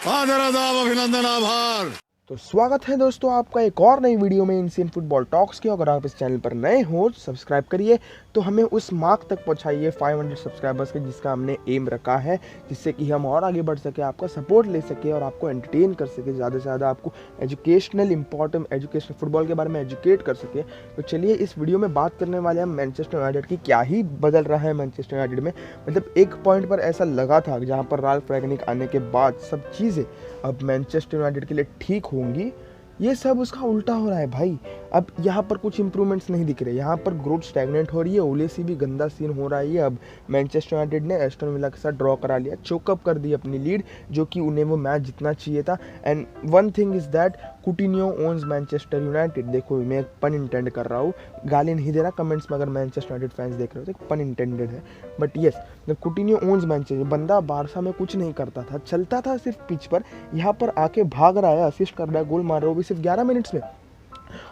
आदर आदाब अभिनंदन आभार। तो स्वागत है दोस्तों आपका एक और नई वीडियो में इंडियन फुटबॉल टॉक्स की। अगर आप इस चैनल पर नए हो सब्सक्राइब करिए, तो हमें उस मार्क तक पहुंचाइए 500 सब्सक्राइबर्स के, जिसका हमने एम रखा है, जिससे कि हम और आगे बढ़ सके, आपका सपोर्ट ले सके और आपको एंटरटेन कर सके, ज़्यादा से ज़्यादा आपको एजुकेशनल फुटबॉल के बारे में एजुकेट कर सके। तो चलिए इस वीडियो में बात करने वाले हैं मैनचेस्टर यूनाइटेड की। क्या ही बदल रहा है मैनचेस्टर यूनाइटेड में। मतलब एक पॉइंट पर ऐसा लगा था जहाँ पर राल्फ रैगनिक आने के बाद सब चीज़ें अब मैनचेस्टर यूनाइटेड के लिए ठीक होंगी, ये सब उसका उल्टा हो रहा है भाई। अब यहाँ पर कुछ इंप्रूवमेंट्स नहीं दिख रहे, यहाँ पर ग्रोथ स्टैग्नेंट हो रही है, ओले से भी गंदा सीन हो रहा है। अब मैनचेस्टर यूनाइटेड ने एस्टन विला के साथ ड्रॉ करा लिया, चोकअप कर दी अपनी लीड, जो कि उन्हें वो मैच जितना चाहिए था। And one thing is that Coutinho owns Manchester United. देखो मैं एक पन इंटेंड कर रहा हूँ, गाली नहीं दे रहा कमेंट्स में, अगर मैनचेस्टर यूनाइटेड फैंस देख रहे हो तो पन इंटेंडेड है, but yes Coutinho owns Manchester. बंदा बारसा में कुछ नहीं करता था, चलता था सिर्फ पिच पर, यहाँ पर आके भाग रहा है, असिस्ट कर रहा है, गोल मार रहा है, वो भी सिर्फ 11 मिनट्स में।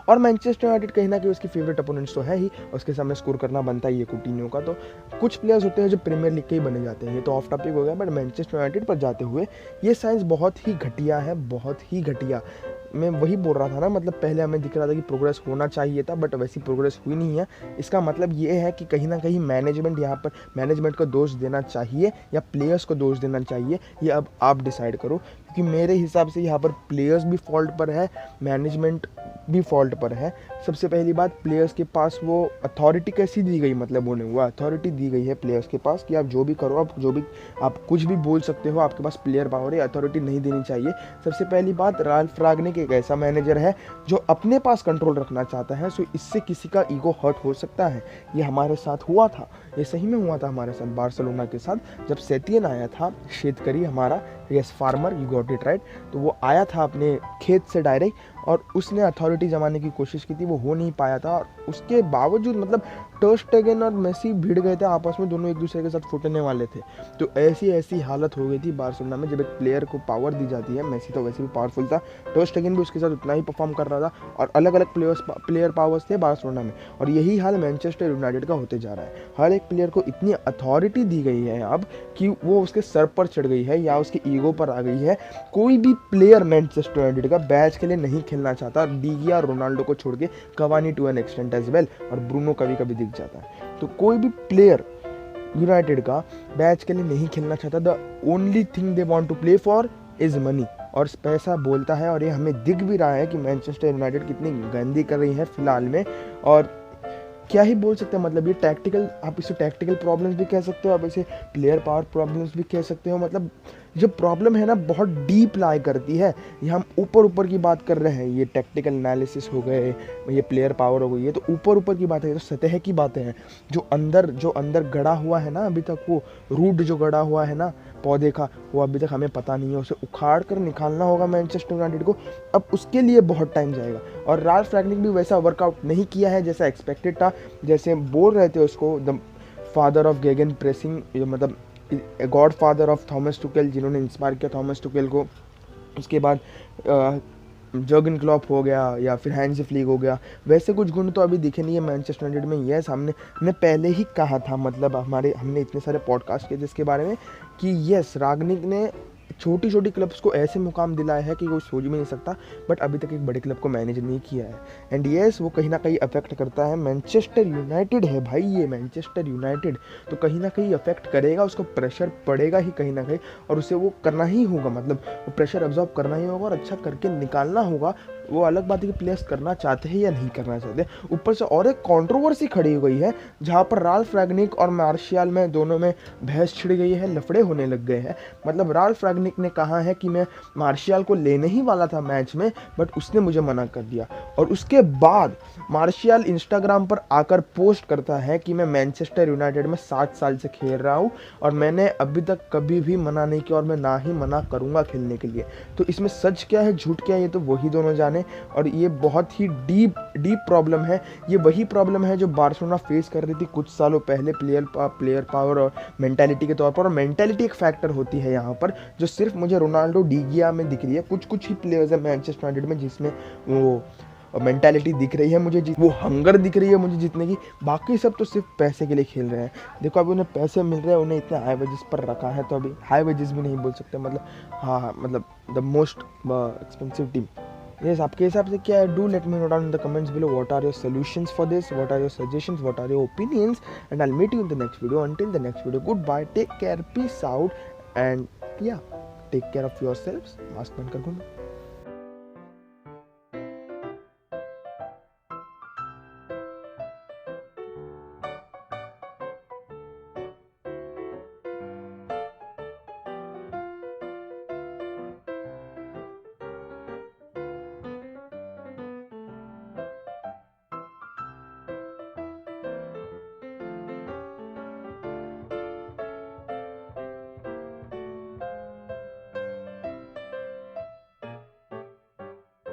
और मैनचेस्टर यूनाइटेड कहीं ना कहीं उसकी फेवरेट अपोनेंट्स तो है ही, उसके सामने स्कोर करना बनता ही है कुटिन्यो का। तो कुछ प्लेयर्स होते हैं जो प्रीमियर लीग के ही बने जाते हैं, ये तो ऑफ टॉपिक हो गया, बट मैनचेस्टर यूनाइटेड पर जाते हुए ये साइंस बहुत ही घटिया है, बहुत ही घटिया। मैं वही बोल रहा था ना, मतलब पहले हमें दिख रहा था कि प्रोग्रेस होना चाहिए था, बट वैसी प्रोग्रेस हुई नहीं है। इसका मतलब ये है कि कहीं ना कहीं मैनेजमेंट, यहाँ पर मैनेजमेंट को दोष देना चाहिए या प्लेयर्स को दोष देना चाहिए, ये अब आप डिसाइड करो। क्योंकि मेरे हिसाब से यहाँ पर प्लेयर्स भी फॉल्ट पर है, मैनेजमेंट भी फॉल्ट पर है। सबसे पहली बात, प्लेयर्स के पास वो अथॉरिटी कैसी दी गई, मतलब उन्हें वो अथॉरिटी दी गई है प्लेयर्स के पास कि आप जो भी करो, आप कुछ भी बोल सकते हो, आपके पास प्लेयर पावर है, अथॉरिटी नहीं देनी चाहिए। सबसे पहली बात, राल्फ रागनिक एक ऐसा मैनेजर है जो अपने पास कंट्रोल रखना चाहता है, सो इससे किसी का ईगो हर्ट हो सकता है। ये हमारे साथ हुआ था, ये सही में हुआ था हमारे साथ बार्सिलोना के साथ, जब सेटियन आया था, शेतकरी हमारा, yes farmer, you got it right. तो वो आया था अपने खेत से डायरेक्ट और उसने अथॉरिटी जमाने की कोशिश की थी, वो हो नहीं पाया था। और उसके बावजूद मतलब ter स्टेगन और मेसी भिड़ गए थे आपस में, दोनों एक दूसरे के साथ फुटने वाले थे। तो ऐसी हालत हो गई थी बार्सिलोना में। जब एक प्लेयर को पावर दी जाती है, मेसी तो वैसे भी पावरफुल था, ter स्टेगन भी उसके साथ उतना ही परफॉर्म कर रहा था, और अलग अलग प्लेयर पावर्स थे बार्सिलोना में। और यही हाल मैनचेस्टर यूनाइटेड का होते जा रहा है। हर एक प्लेयर को इतनी अथॉरिटी दी गई है अब कि वो उसके सर पर चढ़ गई है या उसके ईगो पर आ गई है। कोई भी प्लेयर मैनचेस्टर यूनाइटेड का बैच के लिए नहीं खेलना चाहता, डीगिया रोनाल्डो को छोड़ के, Cavani to an extent as well, और ब्रूनो कभी कभी दिख जाता है। तो कोई भी प्लेयर यूनाइटेड का बैच के लिए नहीं खेलना चाहता। The only thing they want to play for is money, और पैसा बोलता है। और ये हमें दिख भी रहा है कि मैनचेस्टर यूनाइटेड कितनी गंदी कर रही है फिलहाल में। और क्या ही बोल सकते हैं, मतलब ये टैक्टिकल, आप इसे टैक्टिकल प्रॉब्लम्स भी कह सकते हो, आप इसे प्लेयर पावर प्रॉब्लम्स भी कह सकते हो। मतलब जो प्रॉब्लम है ना, बहुत डीप लाई करती है। ये हम ऊपर की बात कर रहे हैं, ये टैक्टिकल एनालिसिस हो गए, ये प्लेयर पावर हो गई, ये तो ऊपर की बात है, ये तो सतह की बातें हैं। जो अंदर गड़ा हुआ है ना अभी तक, वो रूट जो गड़ा हुआ है ना पौधे का, वो अभी तक हमें पता नहीं है, उसे उखाड़ कर निकालना होगा मैनचेस्टर यूनाइटेड को। अब उसके लिए बहुत टाइम जाएगा। और राल्फ रैगनिक भी वैसा वर्कआउट नहीं किया है जैसा एक्सपेक्टेड था। जैसे बोल रहे थे उसको द फादर ऑफ गेगन प्रेसिंग, मतलब गॉड फादर ऑफ थॉमस टुकेल, जिन्होंने इंस्पायर किया थॉमस टुकेल को। उसके बाद जर्गन क्लॉप हो गया या फिर हैंजी फ्लिक हो गया, वैसे कुछ गुण तो अभी दिखे नहीं है मैनचेस्टर यूनाइटेड में। यस, हमने पहले ही कहा था, मतलब हमने इतने सारे पॉडकास्ट किए जिसके बारे में कि यस, रागनिक ने छोटी छोटी क्लब्स को ऐसे मुकाम दिलाया है कि कोई सोच भी नहीं सकता, बट अभी तक एक बड़े क्लब को मैनेज नहीं किया है। एंड येस, वो कहीं ना कहीं अफेक्ट करता है। मैनचेस्टर यूनाइटेड है भाई, ये मैनचेस्टर यूनाइटेड, तो कहीं ना कहीं अफेक्ट करेगा, उसको प्रेशर पड़ेगा ही कहीं ना कहीं, और उसे वो करना ही होगा, मतलब वो प्रेशर अब्जॉर्ब करना ही होगा और अच्छा करके निकालना होगा। वो अलग बात है कि प्लेयर्स करना चाहते हैं या नहीं करना चाहते। ऊपर से और एक कंट्रोवर्सी खड़ी हो गई है, जहाँ पर राल्फ रैगनिक और मार्शियल में दोनों में बहस छिड़ गई है, लफड़े होने लग गए हैं। मतलब राल्फ रैगनिक ने कहा है कि मैं मार्शियल को लेने ही वाला था मैच में, बट उसने मुझे मना कर दिया। और उसके बाद मार्शियल इंस्टाग्राम पर आकर पोस्ट करता है कि मैं मैनचेस्टर यूनाइटेड में 7 साल से खेल रहा हूँ और मैंने अभी तक कभी भी मना नहीं किया और मैं ना ही मना करूँगा खेलने के लिए। तो इसमें सच क्या है झूठ क्या है, ये तो वही दोनों जाने। और ये बहुत ही डीप प्रॉब्लम है। ये वही प्रॉब्लम है जो बार्सिलोना फेस कर रही थी कुछ सालों पहले, प्लेयर पावर और मेंटालिटी के तौर पर। और मेंटालिटी एक फैक्टर होती है यहाँ पर, जो सिर्फ मुझे रोनाल्डो, डीगिया में दिख रही है। कुछ ही प्लेयर्स हैं मैनचेस्टर यूनाइटेड में जिसमें वो मेंटालिटी दिख रही है मुझे, वो हंगर दिख रही है मुझे जीतने की। बाकी सब तो सिर्फ पैसे के लिए खेल रहे हैं। देखो अभी उन्हें पैसे मिल रहे हैं, उन्हें इतने हाई वेजेस पर रखा है, तो अभी हाई वेजेस भी नहीं बोल सकते, मतलब हाँ मतलब the most expensive team. Yes, आपके हिसाब से क्या है? Do let me know down in the comments below what are your solutions for this, what are your suggestions, what are your opinions, and I will meet you in the next video. Until the next video, goodbye, take care, peace out, and yeah take care of yourselves. Mask पहनकर घूमो।